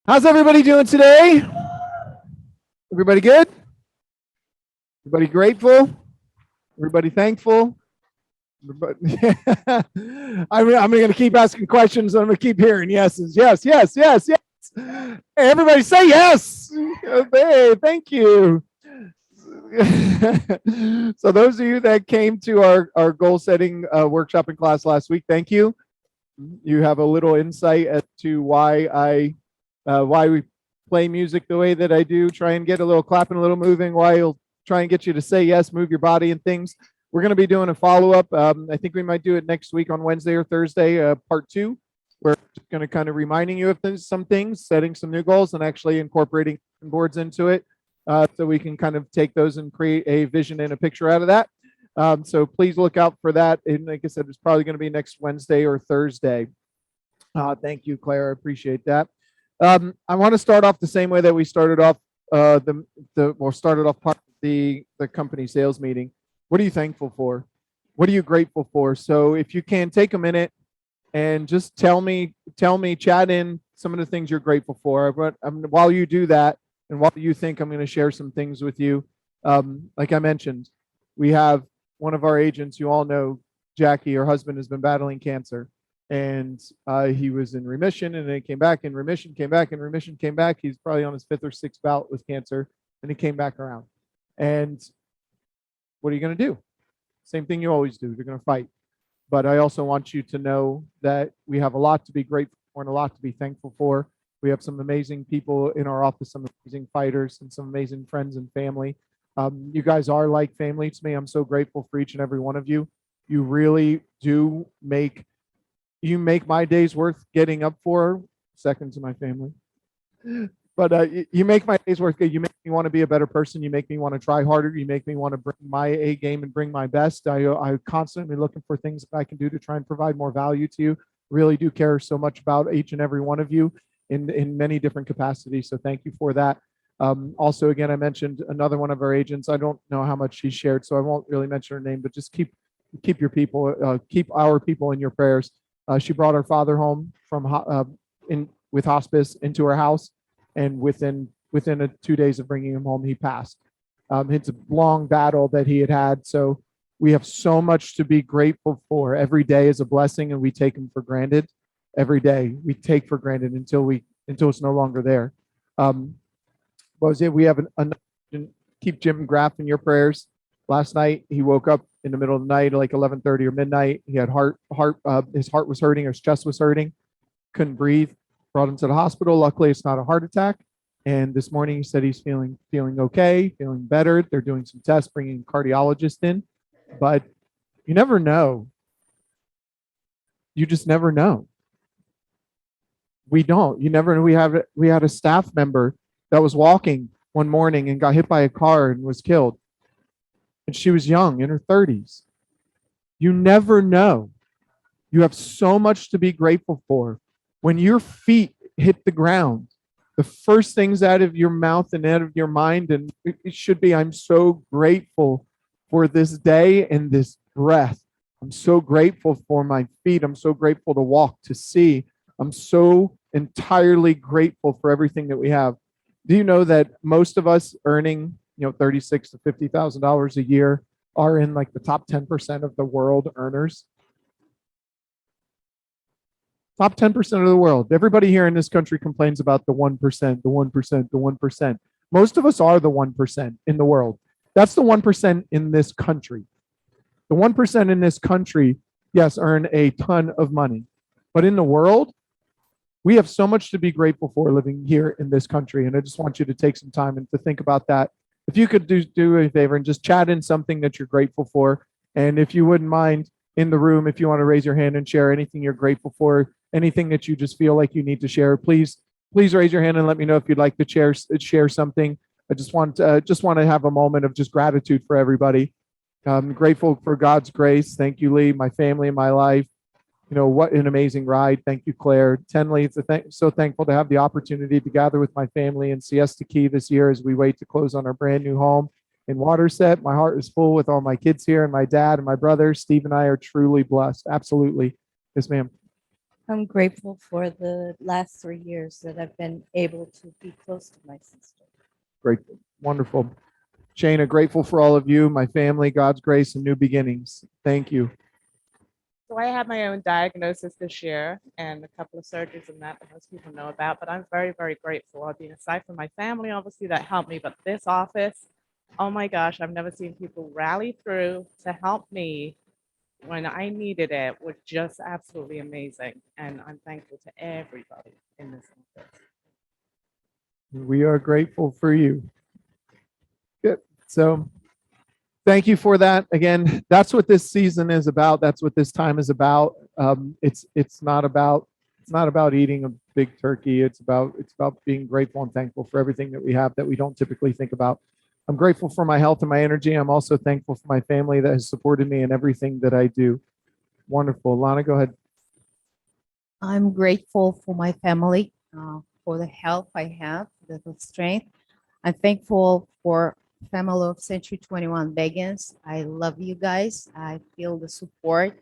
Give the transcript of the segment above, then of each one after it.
How's everybody doing today? Everybody good? Everybody grateful? Everybody thankful? Everybody I'm going to keep asking questions. And I'm going to keep hearing yeses. Yes, yes, yes, yes. Hey, everybody say yes. Hey, thank you. So those of you that came to our goal setting workshop and class last week, thank you. You have a little insight as to why we play music the way that I do, try and get a little clapping, a little moving, while you'll try and get you to say yes, move your body and things. We're going to be doing a follow-up. I think we might do it next week on Wednesday or Thursday, part 2. We're going to kind of reminding you of some things, setting some new goals, and actually incorporating boards into it, so we can kind of take those and create a vision and a picture out of that. So please look out for that. And like I said, it's probably going to be next Wednesday or Thursday. Thank you, Claire. I appreciate that. I want to start off the same way that we started off started off part of the company sales meeting. What are you thankful for? What are you grateful for? So if you can take a minute and just tell me, chat in some of the things you're grateful for. But while you do that, and while you think, I'm going to share some things with you. Like I mentioned, we have one of our agents. You all know Jackie. Her husband has been battling cancer. And he was in remission, and then he came back in remission, came back in remission, came back. He's probably on his 5th or 6th bout with cancer, and he came back around. And what are you going to do? Same thing you always do. You're going to fight. But I also want you to know that we have a lot to be grateful for and a lot to be thankful for. We have some amazing people in our office, some amazing fighters, and some amazing friends and family. You guys are like family to me. I'm so grateful for each and every one of you. You really do make my days worth getting up for, second to my family. But you make my days worth. You make me want to be a better person. You make me want to try harder. You make me want to bring my A game and bring my best. I'm constantly looking for things that I can do to try and provide more value to you. Really do care so much about each and every one of you in many different capacities. So thank you for that. Also, again, I mentioned another one of our agents. I don't know how much she shared, so I won't really mention her name, but just keep your people, keep our people in your prayers. She brought her father home from with hospice into her house, and within 2 days of bringing him home, he passed. It's a long battle that he had. So we have so much to be grateful for. Every day is a blessing, and we take them for granted. Every day we take for granted until it's no longer there. We have keep Jim Graff in your prayers. Last night he woke up in the middle of the night, like 11:30 or midnight. He had his heart was hurting, his chest was hurting, couldn't breathe. Brought him to the hospital. Luckily, it's not a heart attack. And this morning he said he's feeling okay, feeling better. They're doing some tests, bringing a cardiologist in. But you never know. You just never know. We don't. You never know. We had a staff member that was walking one morning and got hit by a car and was killed. And she was young, in her 30s. You never know. You have so much to be grateful for. When your feet hit the ground, the first things out of your mouth and out of your mind, and it should be, I'm so grateful for this day and this breath. I'm so grateful for my feet. I'm so grateful to walk, to see. I'm so entirely grateful for everything that we have. Do you know that most of us earning, $36,000 to $50,000 a year are in like the top 10% of the world earners? Top 10% of the world. Everybody here in this country complains about the 1%, the 1%, the 1%. Most of us are the 1% in the world. That's the 1% in this country. The 1% in this country, yes, earn a ton of money. But in the world, we have so much to be grateful for living here in this country. And I just want you to take some time and to think about that. If you could do a favor and just chat in something that you're grateful for. And if you wouldn't mind, in the room, if you want to raise your hand and share anything you're grateful for, anything that you just feel like you need to share, please raise your hand and let me know if you'd like to share something. I just want to have a moment of just gratitude for everybody. I'm grateful for God's grace. Thank you, Lee, my family, and my life. What an amazing ride. Thank you, Claire. Tenley, so thankful to have the opportunity to gather with my family in Siesta Key this year as we wait to close on our brand new home in Waterset. My heart is full with all my kids here and my dad and my brother. Steve and I are truly blessed. Absolutely. Yes, ma'am. I'm grateful for the last 3 years that I've been able to be close to my sister. Grateful. Wonderful. Shana, grateful for all of you, my family, God's grace, and new beginnings. Thank you. So I had my own diagnosis this year and a couple of surgeries and that most people know about, but I'm very, very grateful. I mean, aside from my family, obviously, that helped me, but this office, oh my gosh, I've never seen people rally through to help me when I needed it was just absolutely amazing. And I'm thankful to everybody in this office. We are grateful for you. Good. So thank you for that. Again, that's what this season is about. That's what this time is about. It's not about eating a big turkey. It's about being grateful and thankful for everything that we have that we don't typically think about. I'm grateful for my health and my energy. I'm also thankful for my family that has supported me in everything that I do. Wonderful. Lana, go ahead. I'm grateful for my family, for the health I have, the strength. I'm thankful for family of Century 21 Beggins. I love you guys. I feel the support,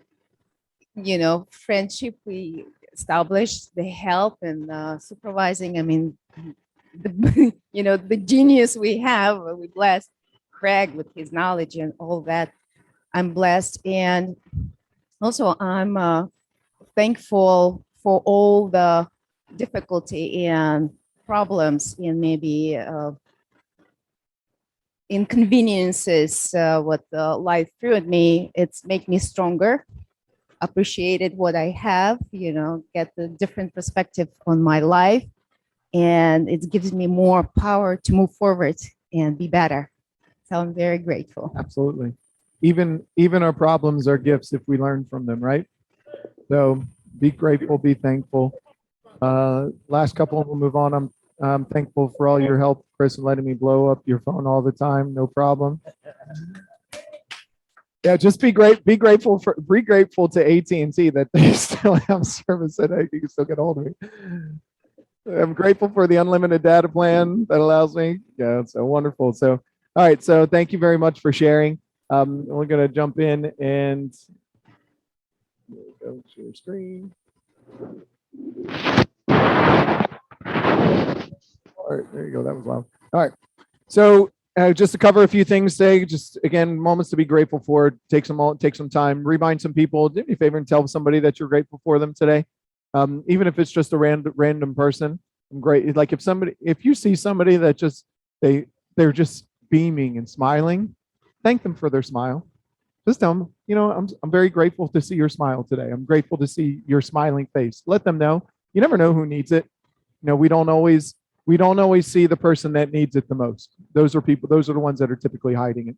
friendship we established, the help and supervising. I mean, the genius we have. We blessed Craig with his knowledge and all that. I'm blessed, and also I'm thankful for all the difficulty and problems and maybe inconveniences what life threw at me. It's make me stronger, appreciated what I have, get the different perspective on my life, and it gives me more power to move forward and be better. So I'm very grateful. Absolutely. Even our problems are gifts if we learn from them, right? So be grateful, be thankful. Last couple, we'll move on. I'm thankful for all your help, Chris, and letting me blow up your phone all the time. No problem. Yeah, just be grateful to AT&T that they still have service and you can still get hold of me. I'm grateful for the unlimited data plan that allows me. Yeah, it's so wonderful. So, all right. So thank you very much for sharing. We're going to jump in and go to your screen. All right, there you go. That was loud. All right. So just to cover a few things today, just again, moments to be grateful for. Take some time, remind some people. Do me a favor and tell somebody that you're grateful for them today, even if it's just a random person. I'm great. Like if you see somebody that just they're just beaming and smiling, thank them for their smile. Just tell them, I'm very grateful to see your smile today. I'm grateful to see your smiling face. Let them know. You never know who needs it. We don't always see the person that needs it the most. Those are the ones that are typically hiding it.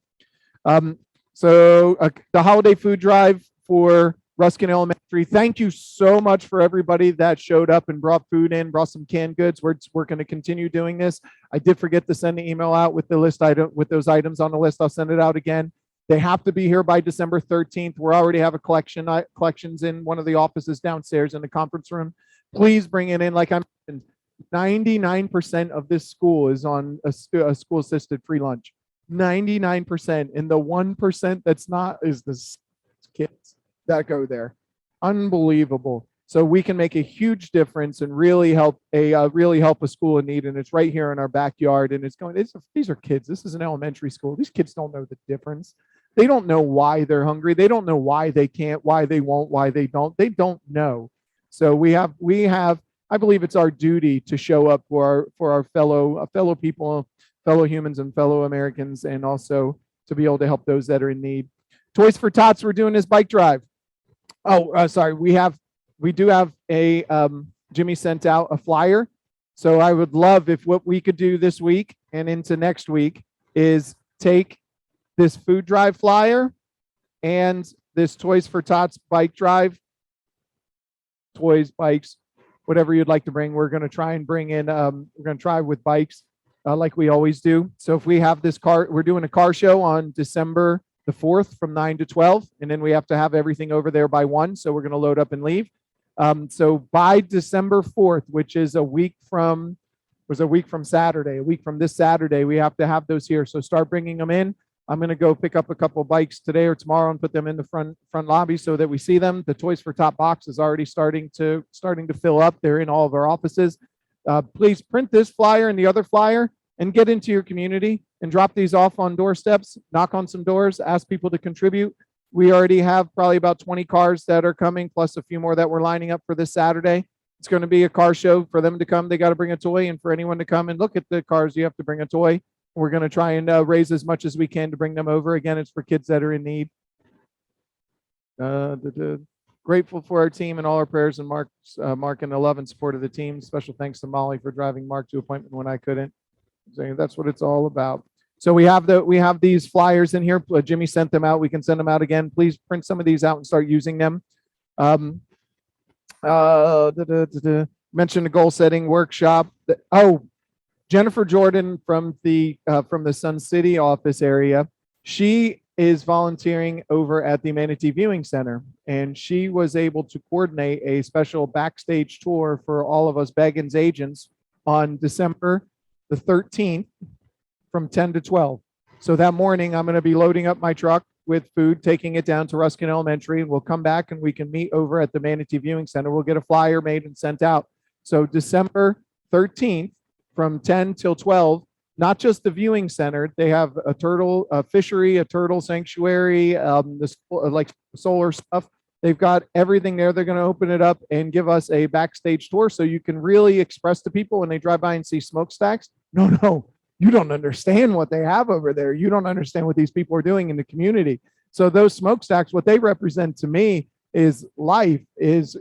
So the holiday food drive for Ruskin Elementary. Thank you so much for everybody that showed up and brought food in, brought some canned goods. We're going to continue doing this. I did forget to send an email out with the list item with those items on the list. I'll send it out again. They have to be here by December 13th. We already have collections in one of the offices downstairs in the conference room. Please bring it in. Like I mentioned, 99% of this school is on a school assisted free lunch. 99%, and the 1% that's not is the kids that go there. Unbelievable. So we can make a huge difference and really help a school in need. And it's right here in our backyard. And these are kids. This is an elementary school. These kids don't know the difference. They don't know why they're hungry. They don't know why they can't, why they won't, why they don't. They don't know. So we have. I believe it's our duty to show up for our fellow people, fellow humans, and fellow Americans, and also to be able to help those that are in need. Toys for Tots. We're doing this bike drive. Oh, sorry. We do have a Jimmy sent out a flyer. So I would love if what we could do this week and into next week is take this food drive flyer and this Toys for Tots bike drive, toys, bikes, whatever you'd like to bring. We're going to try and bring in, we're going to try with bikes like we always do. So if we have this car, we're doing a car show on December the 4th from 9 to 12. And then we have to have everything over there by 1. So we're going to load up and leave. So by December 4th, which is a week from Saturday, a week from this Saturday, we have to have those here. So start bringing them in. I'm going to go pick up a couple bikes today or tomorrow and put them in the front lobby so that we see them. The Toys for Tot box is already starting to fill up. They're in all of our offices. Please print this flyer and the other flyer and get into your community and drop these off on doorsteps, knock on some doors, ask people to contribute. We already have probably about 20 cars that are coming, plus a few more that we're lining up for this Saturday. It's going to be a car show. For them to come, they got to bring a toy, and for anyone to come and look at the cars, you have to bring a toy. We're going to try and raise as much as we can to bring them over. Again, it's for kids that are in need. Grateful for our team and all our prayers and Mark and the love and support of the team. Special thanks to Molly for driving Mark to appointment when I couldn't. So that's what it's all about. So we have these flyers in here. Jimmy sent them out. We can send them out again. Please print some of these out and start using them. Mentioned the goal setting workshop. Jennifer Jordan from the Sun City office area, she is volunteering over at the Manatee Viewing Center, and she was able to coordinate a special backstage tour for all of us Beggins agents on December the 13th from 10 to 12. So that morning, I'm going to be loading up my truck with food, taking it down to Ruskin Elementary, and we'll come back and we can meet over at the Manatee Viewing Center. We'll get a flyer made and sent out. So December 13th, from 10 till 12, not just the viewing center. They have a turtle fishery, a turtle sanctuary, this like solar stuff. They've got everything there. They're going to open it up and give us a backstage tour so you can really express to people when they drive by and see smokestacks. No, you don't understand what they have over there. You don't understand what these people are doing in the community. So those smokestacks, what they represent to me is life, is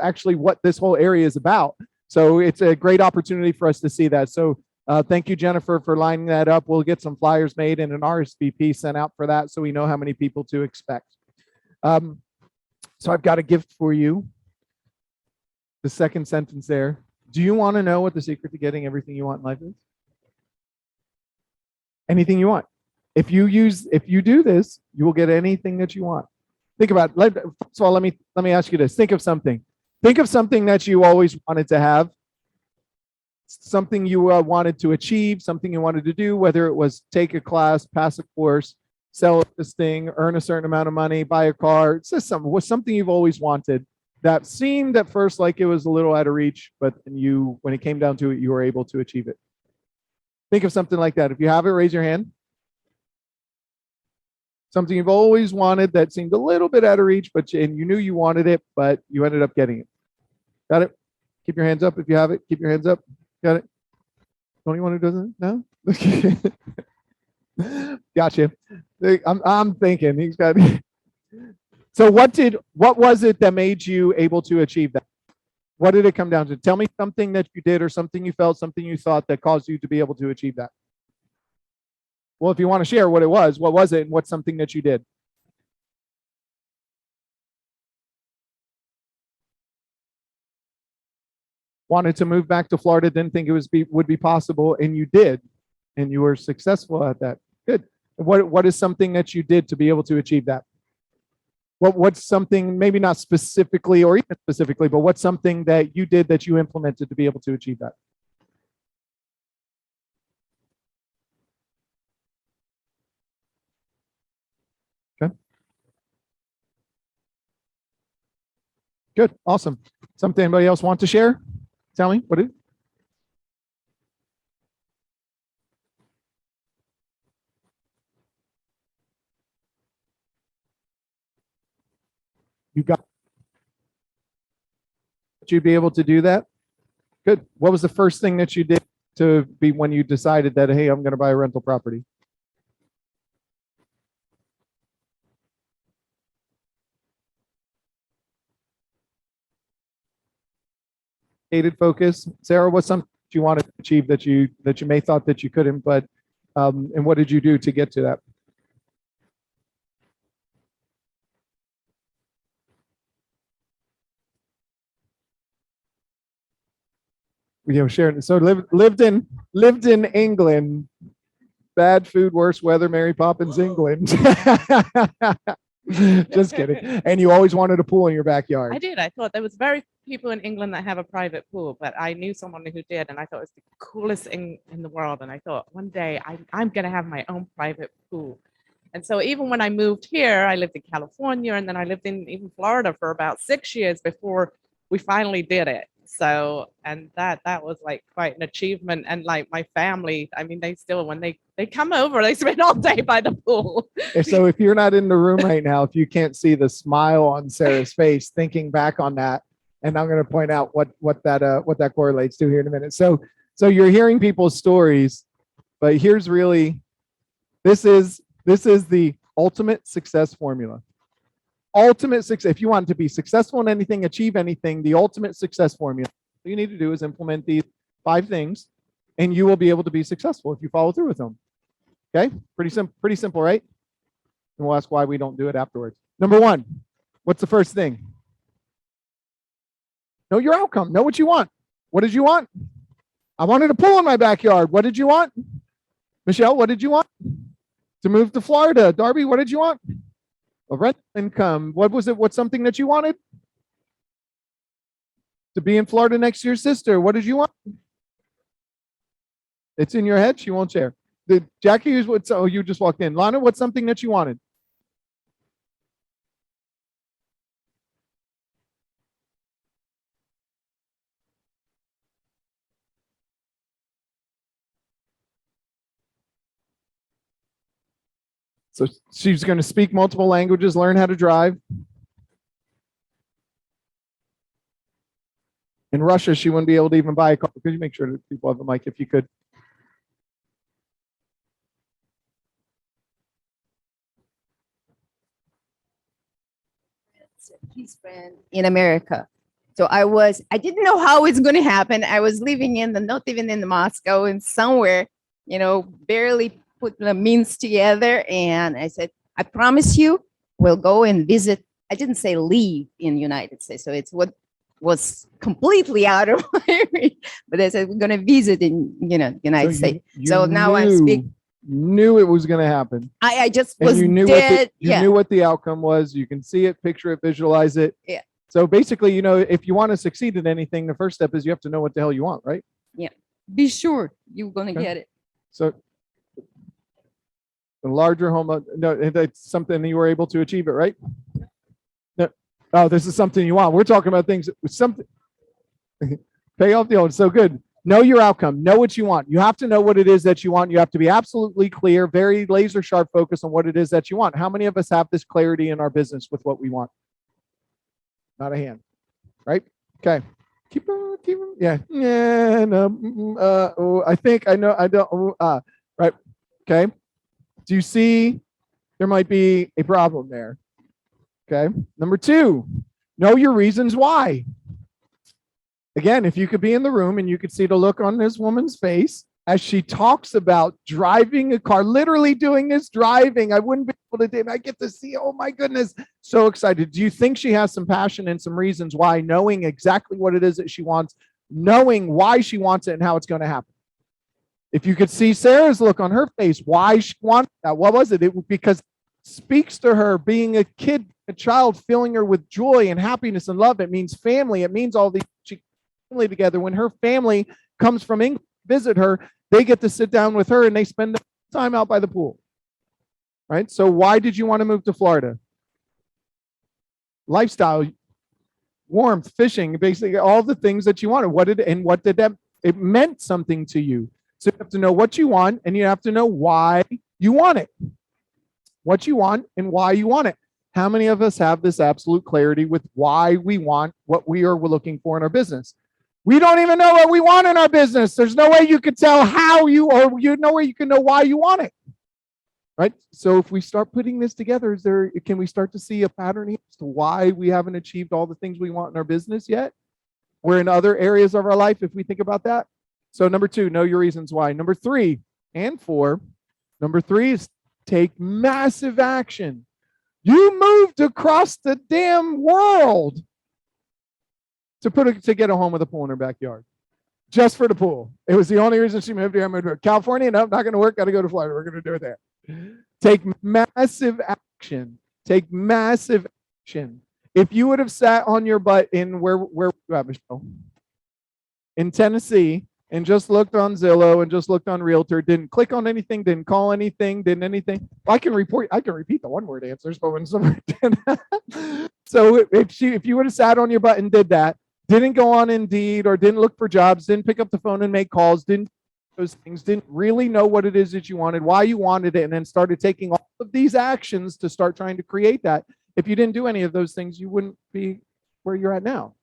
actually what this whole area is about. So it's a great opportunity for us to see that. So thank you, Jennifer, for lining that up. We'll get some flyers made and an RSVP sent out for that so we know how many people to expect. So I've got a gift for you. The second sentence there. Do you want to know what the secret to getting everything you want in life is? Anything you want. If you do this, you will get anything that you want. Think about it. First of all, let me ask you this. Think of something. Think of something that you always wanted to have, something you wanted to achieve, something you wanted to do, whether it was take a class, pass a course, sell this thing, earn a certain amount of money, buy a car. It's just something you've always wanted that seemed at first like it was a little out of reach, but when it came down to it, you were able to achieve it. Think of something like that. If you have it, raise your hand. Something you've always wanted that seemed a little bit out of reach, and you knew you wanted it, but you ended up getting it. Got it? Keep your hands up if you have it. Keep your hands up. Got it? Only one who doesn't? No? Gotcha. I'm thinking he's got. So what was it that made you able to achieve that? What did it come down to? Tell me something that you did or something you felt, something you thought that caused you to be able to achieve that. Well, if you want to share what it was, what was it, and what's something that you did? Wanted to move back to Florida, didn't think it would be possible, and you did, and you were successful at that. Good. What is something that you did to be able to achieve that? What's something, maybe not specifically or even specifically, but what's something that you did that you implemented to be able to achieve that? Okay. Good. Awesome. Something anybody else want to share? Tell me. What is it? You got you'd be able to do that? Good. What was the first thing that you did to be when you decided that, hey, I'm going to buy a rental property? Focus. Sarah, what's something you wanted to achieve that you may thought that you couldn't, but and what did you do to get to that? Sharon. So lived in England. Bad food, worse weather, Mary Poppins, England. Just kidding. And you always wanted a pool in your backyard. I did. I thought there was very people in England that have a private pool, but I knew someone who did, and I thought it was the coolest thing in the world. And I thought one day I'm going to have my own private pool. And so even when I moved here, I lived in California, and then I lived in even Florida for about 6 years before we finally did it. So, and that was like quite an achievement. And like my family, I mean, they still, when they come over, they spend all day by the pool. So if you're not in the room right now, if you can't see the smile on Sarah's face, thinking back on that, and I'm going to point out what that correlates to here in a minute. So you're hearing people's stories, but here's really, this is the ultimate success formula. Ultimate success. If you want to be successful in anything, achieve anything, the ultimate success formula, all you need to do is implement these 5 things, and you will be able to be successful if you follow through with them. Okay? Pretty simple, right? And we'll ask why we don't do it afterwards. Number 1, what's the first thing? Know your outcome. Know what you want. What did you want? I wanted a pool in my backyard. What did you want? Michelle, what did you want? To move to Florida. Darby, what did you want? A rent income. What was it? What's something that you wanted? To be in Florida next to your sister. What did you want? It's in your head. She won't share. Did Jackie use what? Oh, you just walked in. Lana, what's something that you wanted? So she's going to speak multiple languages, learn how to drive. In Russia, she wouldn't be able to even buy a car. Could you make sure that people have a mic if you could? His friend in America. So I didn't know how it's going to happen. I was living not even in Moscow, and somewhere, barely put the means together. And I said, I promise you, we'll go and visit. I didn't say leave in the United States. So it's what was completely out of my reach. But I said, we're going to visit in, United States. So now I'm speaking. Knew it was going to happen. I just and was you knew dead. You knew what the outcome was. You can see it, picture it, visualize it. Yeah. So basically, if you want to succeed at anything, the first step is you have to know what the hell you want, right? Yeah. Be sure you're going to get it. So the larger home, no, that's something you were able to achieve it, right? No. Oh, this is something you want. We're talking about things with something. Pay off the old. So good. Know your outcome. Know what you want. You have to know what it is that you want. You have to be absolutely clear, very laser sharp focus on what it is that you want. How many of us have this clarity in our business with what we want? Not a hand, right? Okay. Keep on. Yeah. Yeah. No. I think I know. I don't. Right. Okay. Do you see there might be a problem there? Okay. Number 2, know your reasons why. Again, if you could be in the room and you could see the look on this woman's face as she talks about driving a car, literally doing this driving. I wouldn't be able to do it. I get to see, oh my goodness, so excited. Do you think she has some passion and some reasons why, knowing exactly what it is that she wants, knowing why she wants it and how it's going to happen? If you could see Sarah's look on her face, why she wanted that, what was it? It was because it speaks to her being a kid, a child, filling her with joy and happiness and love. It means family. It means all these family together. When her family comes from England to visit her, they get to sit down with her and they spend time out by the pool. Right? So why did you want to move to Florida? Lifestyle, warmth, fishing, basically all the things that you wanted. What did that? It meant something to you. So you have to know what you want and you have to know why you want it. What you want and why you want it. How many of us have this absolute clarity with why we want what we are looking for in our business? We don't even know what we want in our business. There's no way you could tell how you, or no way you can know why you want it. Right? So if we start putting this together, can we start to see a pattern here as to why we haven't achieved all the things we want in our business yet? Or in other areas of our life, if we think about that. So number 2, know your reasons why. Number 3 and 4, number 3 is take massive action. You moved across the damn world to get a home with a pool in her backyard, just for the pool. It was the only reason she moved here. I moved to California. No, not going to work. Got to go to Florida. We're going to do it there. Take massive action. Take massive action. If you would have sat on your butt in where Michelle? In Tennessee, and just looked on Zillow and just looked on Realtor, didn't click on anything, didn't call anything, didn't anything. I can repeat the one word answers, but when somebody did, so if you would have sat on your butt and did that, didn't go on Indeed or didn't look for jobs, didn't pick up the phone and make calls, didn't those things, didn't really know what it is that you wanted, why you wanted it, and then started taking all of these actions to start trying to create that. If you didn't do any of those things, you wouldn't be where you're at now.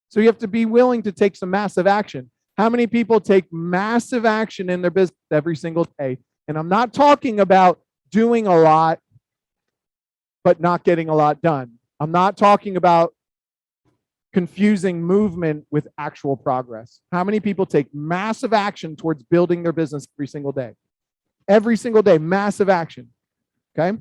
So you have to be willing to take some massive action. How many people take massive action in their business every single day? And I'm not talking about doing a lot, but not getting a lot done. I'm not talking about confusing movement with actual progress. How many people take massive action towards building their business every single day? Every single day, massive action. Okay?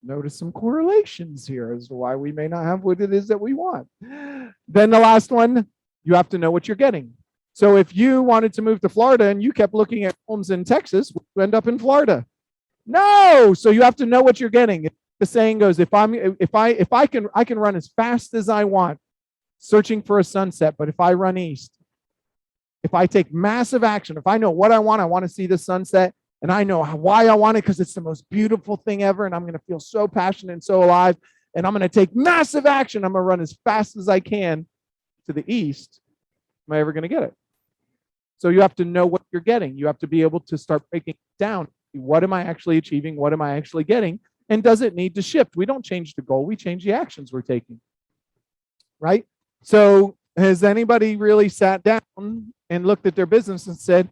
Notice some correlations here as to why we may not have what it is that we want. Then the last one, you have to know what you're getting. So if you wanted to move to Florida and you kept looking at homes in Texas, you end up in Florida. No, so you have to know what you're getting. The saying goes, if I can run as fast as I want, searching for a sunset, but if I run east, if I take massive action, if I know what I want to see the sunset, and I know why I want it because it's the most beautiful thing ever, and I'm going to feel so passionate and so alive, and I'm going to take massive action. I'm going to run as fast as I can to the east. Am I ever going to get it? So you have to know what you're getting. You have to be able to start breaking it down. What am I actually achieving? What am I actually getting? And does it need to shift? We don't change the goal. We change the actions we're taking. Right? So has anybody really sat down and looked at their business and said,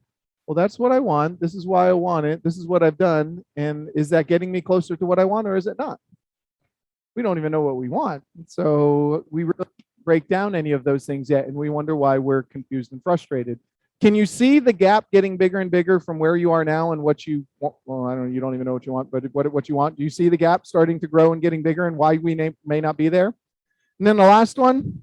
well, that's what I want. This is why I want it. This is what I've done. And is that getting me closer to what I want or is it not? We don't even know what we want. So we really break down any of those things yet. And we wonder why we're confused and frustrated. Can you see the gap getting bigger and bigger from where you are now and what you want? Well, I don't know. You don't even know what you want, but what you want. Do you see the gap starting to grow and getting bigger and why we may not be there? And then the last one,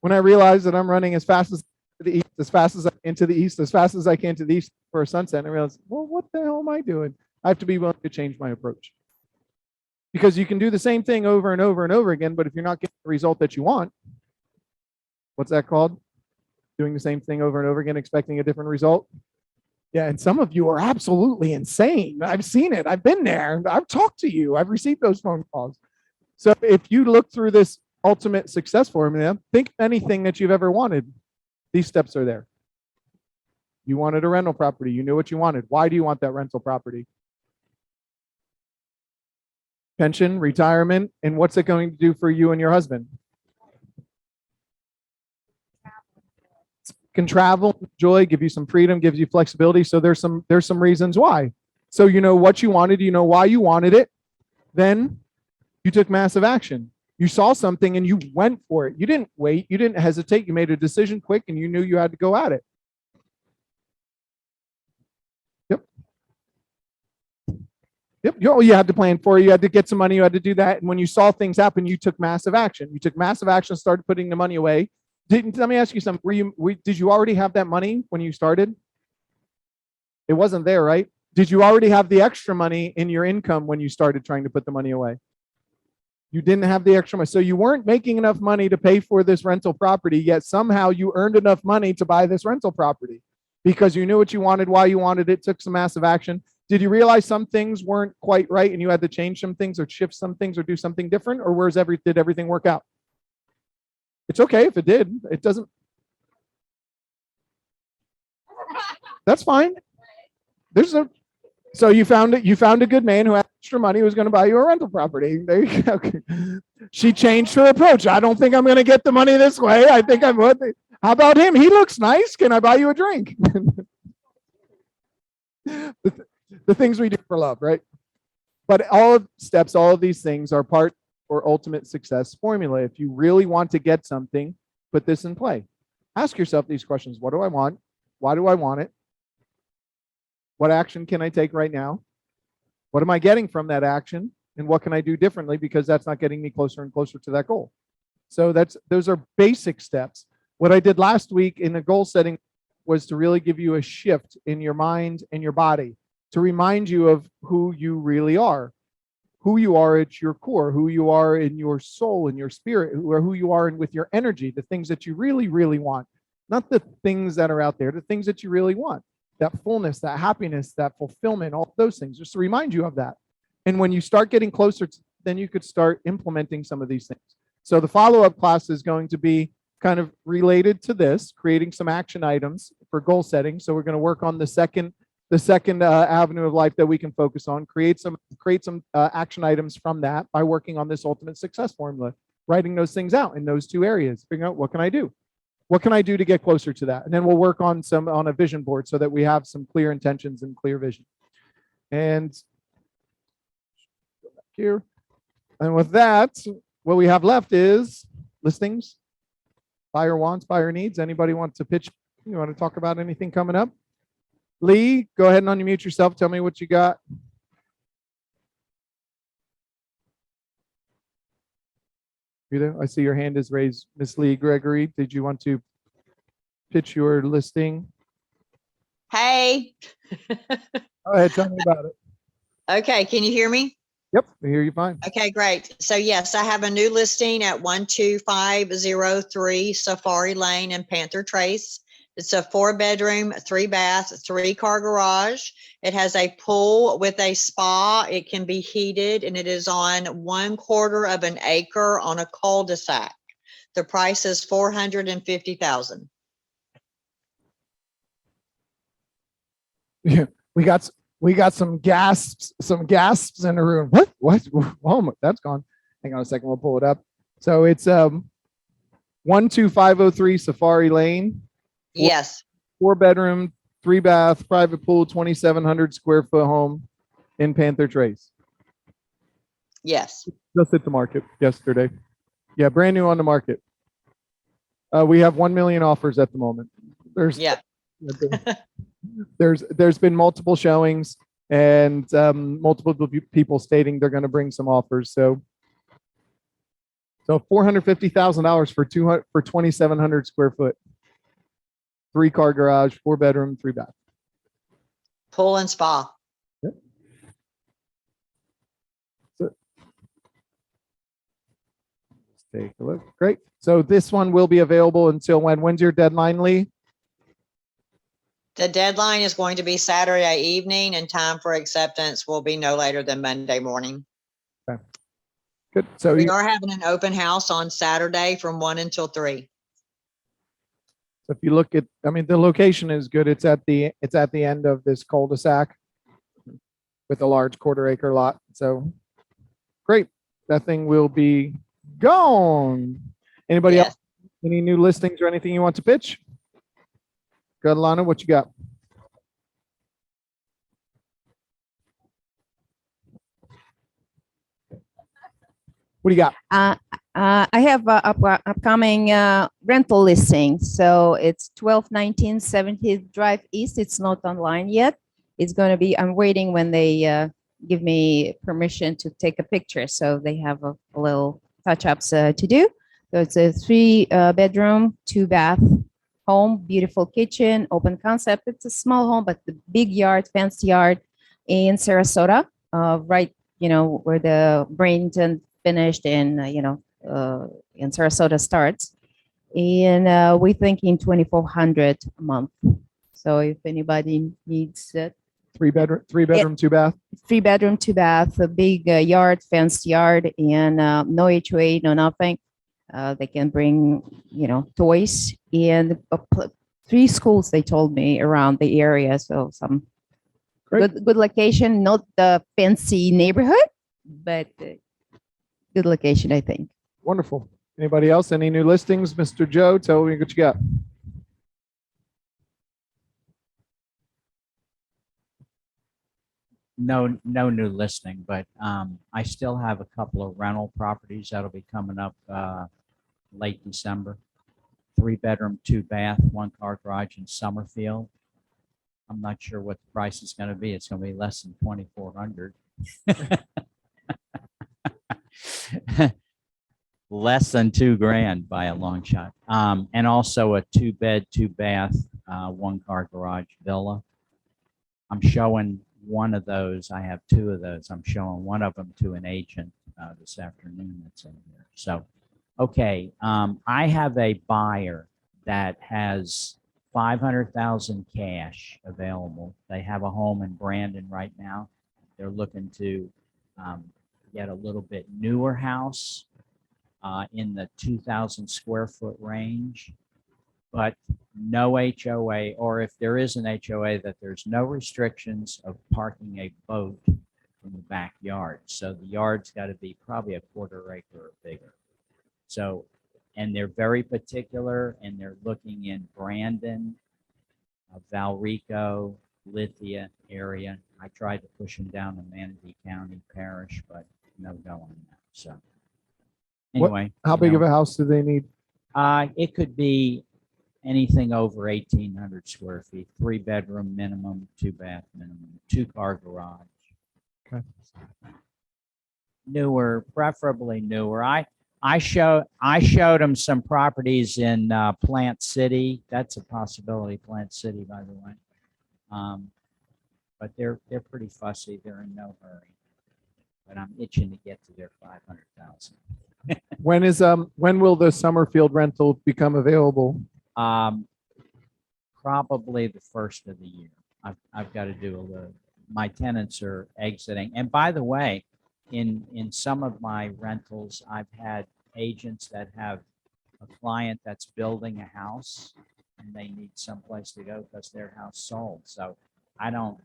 when I realized that I'm running as fast as to the east, as fast as I can to the east, as fast as I can to the east for a sunset, and I realized, well, what the hell am I doing? I have to be willing to change my approach. Because you can do the same thing over and over and over again, but if you're not getting the result that you want, what's that called? Doing the same thing over and over again, expecting a different result? Yeah, and some of you are absolutely insane. I've seen it. I've been there. I've talked to you. I've received those phone calls. So if you look through this ultimate success formula, think of anything that you've ever wanted. These steps are there. You wanted a rental property. You knew what you wanted. Why do you want that rental property? Pension, retirement, and what's it going to do for you and your husband? Can travel, enjoy, give you some freedom, gives you flexibility. So there's some reasons why. So you know what you wanted, you know why you wanted it. Then you took massive action. You saw something and you went for it. You didn't wait, you didn't hesitate, you made a decision quick and you knew you had to go at it. Yep. You had to plan for it. You had to get some money. You had to do that. And when you saw things happen, you took massive action. You took massive action, started putting the money away. Let me ask you something. Did you already have that money when you started? It wasn't there, right? Did you already have the extra money in your income when you started trying to put the money away? You didn't have the extra money. So you weren't making enough money to pay for this rental property, yet somehow you earned enough money to buy this rental property because you knew what you wanted, why you wanted it, took some massive action. Did you realize some things weren't quite right and you had to change some things or shift some things or do something different? Or did everything work out? It's okay if it did. It doesn't. That's fine. So you found a good man who had extra money who was going to buy you a rental property. There you go. She changed her approach. I don't think I'm going to get the money this way. I think I'm. How about him? He looks nice. Can I buy you a drink? The things we do for love, right? But all of these things are part or ultimate success formula. If you really want to get something, put this in play. Ask yourself these questions. What do I want? Why do I want it? What action can I take right now? What am I getting from that action? And what can I do differently because that's not getting me closer and closer to that goal? So those are basic steps. What I did last week in the goal setting was to really give you a shift in your mind and your body to remind you of who you really are. Who you are at your core, who you are in your soul, in your spirit, who you are with your energy, the things that you really, really want. not the things that are out there, the things that you really want, that fullness, that happiness, that fulfillment, all those things, just to remind you of that. And when you start getting closer, then you could start implementing some of these things. So the follow-up class is going to be kind of related to this, creating some action items for goal setting. So we're going to work on the second avenue of life that we can focus on, create some action items from that by working on this ultimate success formula, writing those things out in those two areas, figuring out what can I do? What can I do to get closer to that? And then we'll work on a vision board so that we have some clear intentions and clear vision. And here, and with that, what we have left is listings, buyer wants, buyer needs. Anybody want to pitch? You want to talk about anything coming up? Lee, go ahead and unmute yourself. Tell me what you got. You there? I see your hand is raised. Miss Lee Gregory, did you want to pitch your listing? Hey. Go ahead, tell me about it. Okay, can you hear me? Yep, I hear you fine. Okay, great. So yes, I have a new listing at 12503 Safari Lane in Panther Trace. It's a 4-bedroom, 3-bath, 3-car garage. It has a pool with a spa. It can be heated, and it is on 1/4 of an acre on a cul-de-sac. The price is $450,000. Yeah, we got some gasps in the room. What? Oh, that's gone. Hang on a second, we'll pull it up. So it's 12503 Safari Lane. Yes. 4-bedroom, 3-bath, private pool, 2,700 square foot home in Panther Trace. Yes. Just hit the market yesterday. Yeah, brand new on the market. We have 1 million offers at the moment. There's been multiple showings and multiple people stating they're going to bring some offers. So $450,000 for 2,700 square foot, 3-car garage, 4-bedroom, 3-bath. Pool and spa. Yep. So, let's take a look. Great. So this one will be available until when? When's your deadline, Lee? The deadline is going to be Saturday evening, and time for acceptance will be no later than Monday morning. Okay. Good. So we are having an open house on Saturday from 1 until 3. So if you look at, I mean, the location is good. It's at the end of this cul-de-sac with a large 1/4 acre lot. So great. That thing will be gone. Anybody else? Any new listings or anything you want to pitch? Go ahead, Lana, what you got? What do you got? I have upcoming rental listing. So it's 1219 70th Drive East. It's not online yet. It's going to be, I'm waiting when they give me permission to take a picture. So they have a little touch-ups to do. So it's a 3-bedroom, 2-bath home, beautiful kitchen, open concept. It's a small home, but the big yard, fenced yard in Sarasota, right, where the Bradenton finished and, in Sarasota starts. And we're thinking 2,400 a month. So if anybody needs it. 3-bedroom, 2-bath. 3-bedroom, 2-bath, a big yard, fenced yard, and no HOA, no nothing. They can bring, toys, and 3 schools, they told me, around the area. So some good location, not the fancy neighborhood, but good location, I think. Wonderful. Anybody else? Any new listings? Mr. Joe, tell me what you got. No new listing, but I still have a couple of rental properties that'll be coming up late December. 3-bedroom, 2-bath, 1-car garage in Summerfield. I'm not sure what the price is going to be. It's going to be less than $2,400. Less than $2,000 by a long shot. And also a 2-bed, 2-bath, 1-car garage villa. I'm showing one of those. I have 2 of those. I'm showing one of them to an agent this afternoon that's in here. So, okay. I have a buyer that has 500,000 cash available. They have a home in Brandon right now. They're looking to get a little bit newer house in the 2,000 square foot range, but no HOA, or if there is an HOA, that there's no restrictions of parking a boat in the backyard. So the yard's got to be probably a quarter acre or bigger. So, and they're very particular, and they're looking in Brandon, Valrico, Lithia area. I tried to push them down to Manatee County Parish, but no go on that. So anyway. How big of a house do they need? It could be anything over 1,800 square feet, 3-bedroom minimum, 2-bath minimum, 2-car garage. Okay. Newer, preferably newer. I showed them some properties in Plant City. That's a possibility, Plant City, by the way. But they're pretty fussy. They're in no hurry. But I'm itching to get to their 500,000. When will the Summerfield rental become available? Probably the first of the year. I've got to do a little. My tenants are exiting. And by the way, in some of my rentals, I've had agents that have a client that's building a house and they need someplace to go because their house sold. So I don't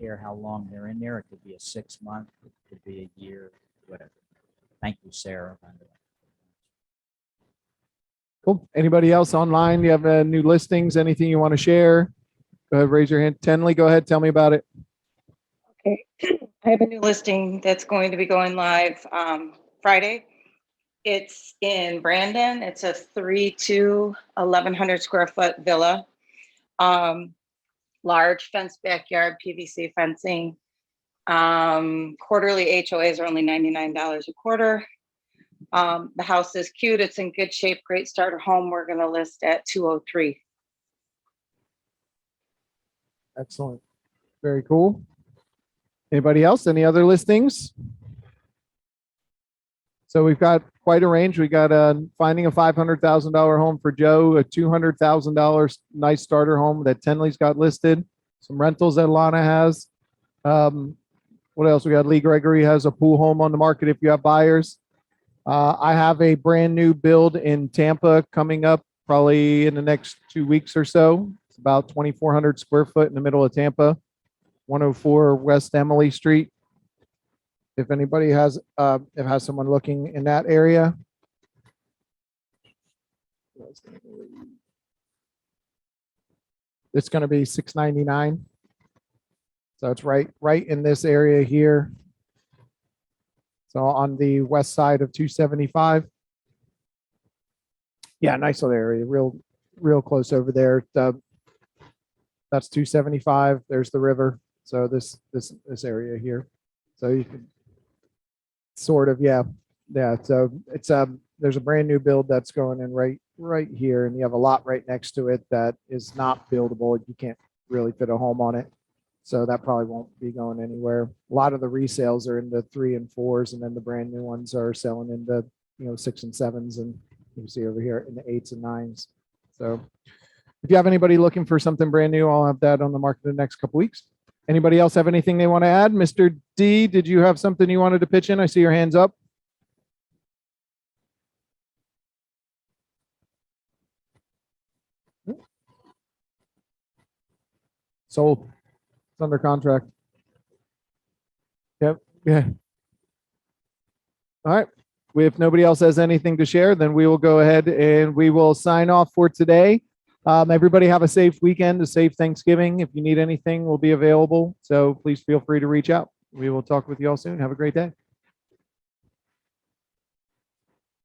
care how long they're in there. It could be a 6-month, it could be a year, whatever. Thank you, Sarah. By the way. Cool. Anybody else online? Do you have new listings? Anything you want to share? Go ahead, raise your hand. Tenley, go ahead. Tell me about it. Okay, I have a new listing that's going to be going live Friday. It's in Brandon. It's a 3-2, 1,100 square foot villa. Large fenced backyard, PVC fencing. Quarterly HOAs are only $99 a quarter. The house is cute. It's in good shape. Great starter home. We're going to list at 203. Excellent. Very cool. Anybody else? Any other listings? So we've got quite a range. We got finding a $500,000 home for Joe, a $200,000 nice starter home that Tenley's got listed. Some rentals that Lana has. What else? We got Lee Gregory has a pool home on the market if you have buyers. I have a brand new build in Tampa coming up probably in the next 2 weeks or so. It's about 2,400 square foot in the middle of Tampa, 104 West Emily Street. If anybody has someone looking in that area. It's going to be $699. So it's right in this area here. So on the west side of 275. Yeah, nice little area, real close over there. That's 275. There's the river. So this area here. So you can sort of, yeah. So it's there's a brand new build that's going in right here, and you have a lot right next to it that is not buildable. You can't really fit a home on it. So that probably won't be going anywhere. A lot of the resales are in the 3 and 4s, and then the brand new ones are selling in the 6 and 7s, and you can see over here in the 8s and 9s. So if you have anybody looking for something brand new, I'll have that on the market in the next couple weeks. Anybody else have anything they want to add? Mr. D, did you have something you wanted to pitch in? I see your hands up. Sold. It's under contract. Yep. Yeah. All right. If nobody else has anything to share, then we will go ahead and we will sign off for today. Everybody have a safe weekend, a safe Thanksgiving. If you need anything, we'll be available. So please feel free to reach out. We will talk with you all soon. Have a great day.